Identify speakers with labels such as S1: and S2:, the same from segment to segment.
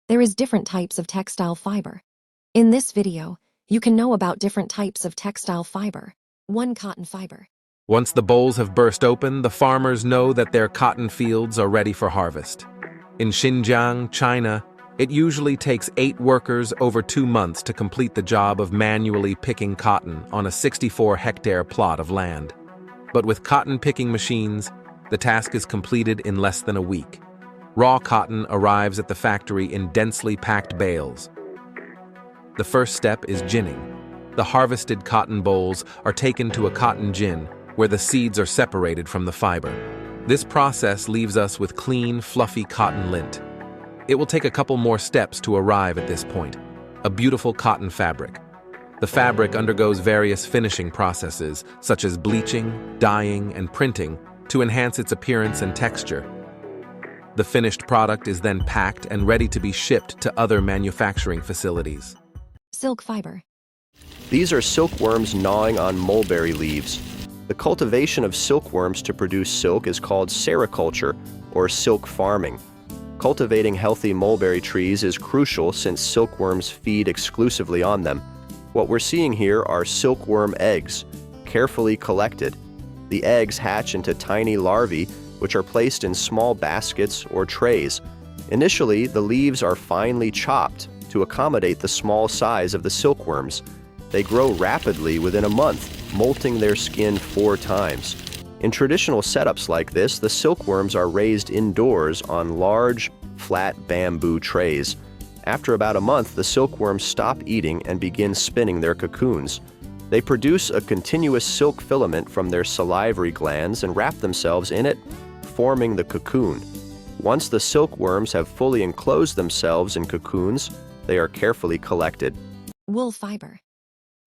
S1: There is different types of textile fiber. In this video, you can know about different types of textile fiber. 1. Cotton fiber.
S2: Once the bolls have burst open, the farmers know that their cotton fields are ready for harvest. In Xinjiang, China, it usually takes 8 workers over 2 months to complete the job of manually picking cotton on a 64-hectare plot of land. But with cotton picking machines, the task is completed in less than a week. Raw cotton arrives at the factory in densely packed bales. The first step is ginning. The harvested cotton bolls are taken to a cotton gin, where the seeds are separated from the fiber. This process leaves us with clean, fluffy cotton lint. It will take a couple more steps to arrive at this point: a beautiful cotton fabric. The fabric undergoes various finishing processes, such as bleaching, dyeing, and printing, to enhance its appearance and texture. The finished product is then packed and ready to be shipped to other manufacturing facilities.
S1: Silk fiber.
S3: These are silkworms gnawing on mulberry leaves. The cultivation of silkworms to produce silk is called sericulture, or silk farming. Cultivating healthy mulberry trees is crucial since silkworms feed exclusively on them. What we're seeing here are silkworm eggs, carefully collected. The eggs hatch into tiny larvae, which are placed in small baskets or trays. Initially, the leaves are finely chopped to accommodate the small size of the silkworms. They grow rapidly within a month, molting their skin 4 times. In traditional setups like this, the silkworms are raised indoors on large, flat bamboo trays. After about a month, the silkworms stop eating and begin spinning their cocoons. They produce a continuous silk filament from their salivary glands and wrap themselves in it, forming the cocoon. Once the silkworms have fully enclosed themselves in cocoons, they are carefully collected.
S1: Wool fiber.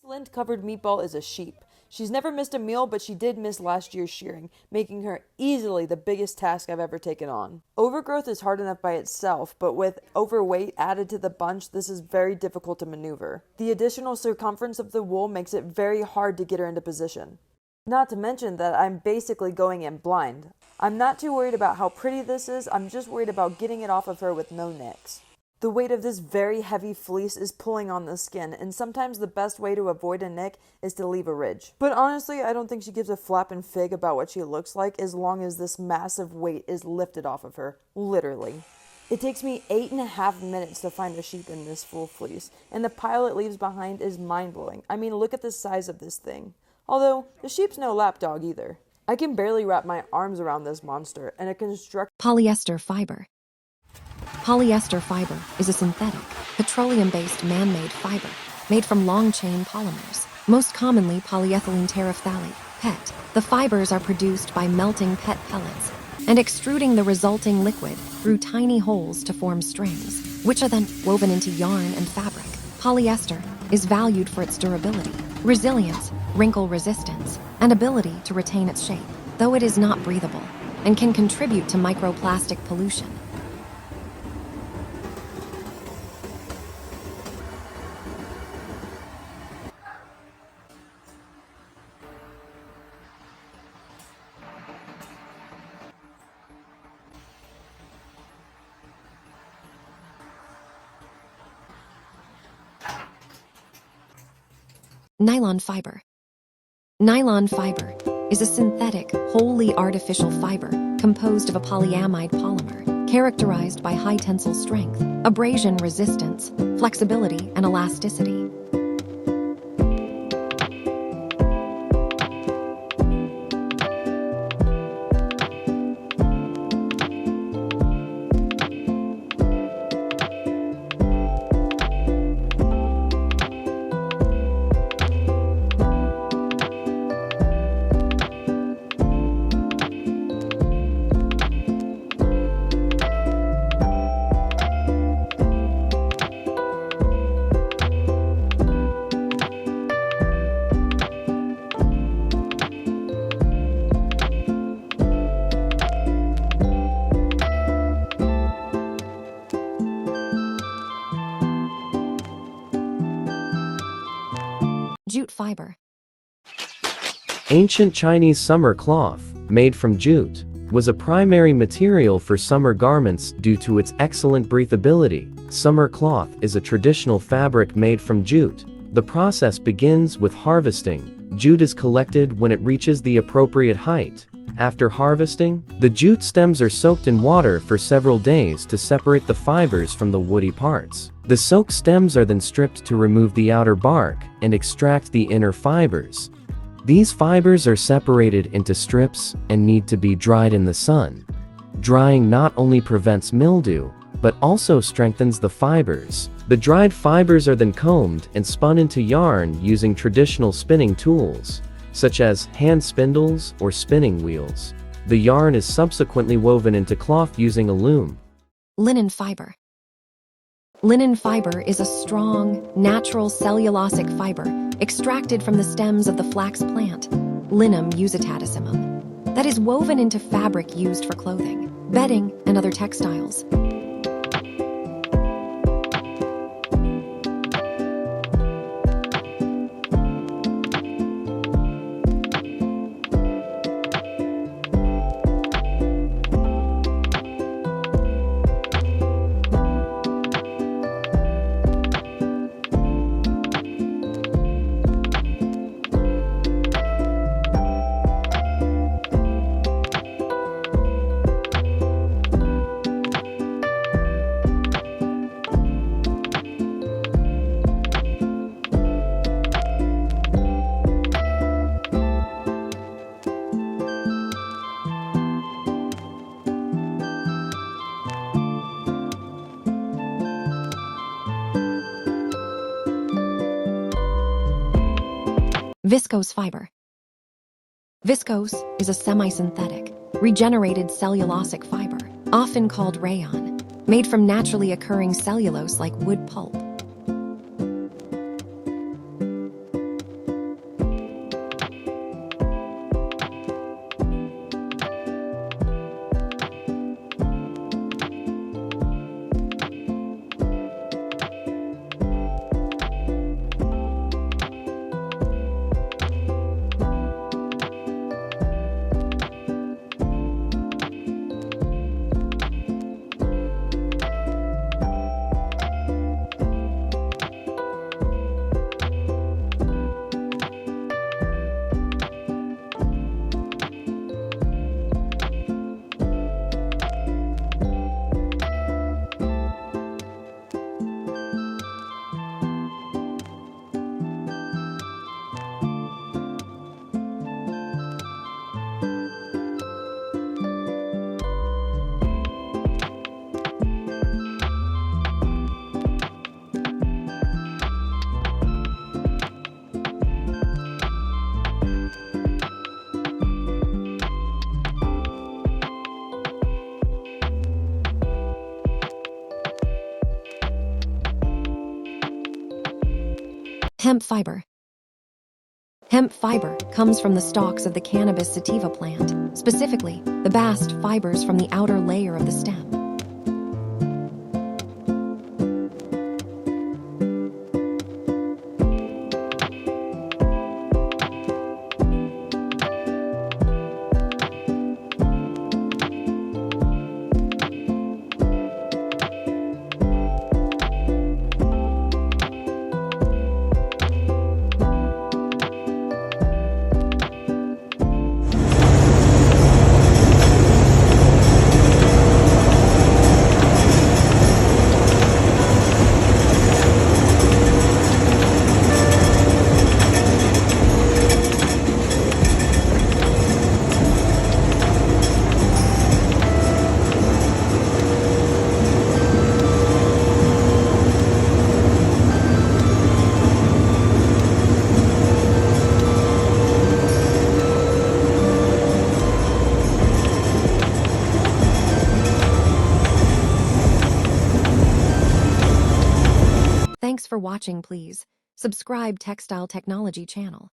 S4: Lint-covered meatball is a sheep. She's never missed a meal, but she did miss last year's shearing, making her easily the biggest task I've ever taken on. Overgrowth is hard enough by itself, but with overweight added to the bunch, this is very difficult to maneuver. The additional circumference of the wool makes it very hard to get her into position. Not to mention that I'm basically going in blind. I'm not too worried about how pretty this is, I'm just worried about getting it off of her with no nicks. The weight of this very heavy fleece is pulling on the skin, and sometimes the best way to avoid a nick is to leave a ridge. But honestly, I don't think she gives a flapping fig about what she looks like as long as this massive weight is lifted off of her, literally. It takes me 8.5 minutes to find a sheep in this full fleece, and the pile it leaves behind is mind-blowing. I mean, look at the size of this thing. Although, the sheep's no lapdog either. I can barely wrap my arms around this monster, and a
S1: Polyester fiber. Polyester fiber is a synthetic, petroleum-based man-made fiber made from long-chain polymers, most commonly polyethylene terephthalate, PET. The fibers are produced by melting PET pellets and extruding the resulting liquid through tiny holes to form strings, which are then woven into yarn and fabric. Polyester is valued for its durability, resilience, wrinkle resistance, and ability to retain its shape, though it is not breathable and can contribute to microplastic pollution. Nylon fiber. Nylon fiber is a synthetic, wholly artificial fiber composed of a polyamide polymer, characterized by high tensile strength, abrasion resistance, flexibility, and elasticity. Jute fiber.
S5: Ancient Chinese summer cloth, made from jute, was a primary material for summer garments due to its excellent breathability, Summer cloth is a traditional fabric made from jute. The process begins with harvesting. Jute is collected when it reaches the appropriate height. After harvesting, the jute stems are soaked in water for several days to separate the fibers from the woody parts. The soaked stems are then stripped to remove the outer bark and extract the inner fibers. These fibers are separated into strips and need to be dried in the sun. Drying not only prevents mildew, but also strengthens the fibers. The dried fibers are then combed and spun into yarn using traditional spinning tools, such as hand spindles or spinning wheels. The yarn is subsequently woven into cloth using a loom.
S1: Linen fiber. Linen fiber is a strong, natural cellulosic fiber extracted from the stems of the flax plant, Linum usitatissimum, that is woven into fabric used for clothing, bedding, and other textiles. Viscose fiber. Viscose is a semi-synthetic, regenerated cellulosic fiber, often called rayon, made from naturally occurring cellulose like wood pulp. Hemp fiber. Hemp fiber comes from the stalks of the cannabis sativa plant, specifically the bast fibers from the outer layer of the stem. Thanks for watching. Please subscribe Textile Technology channel.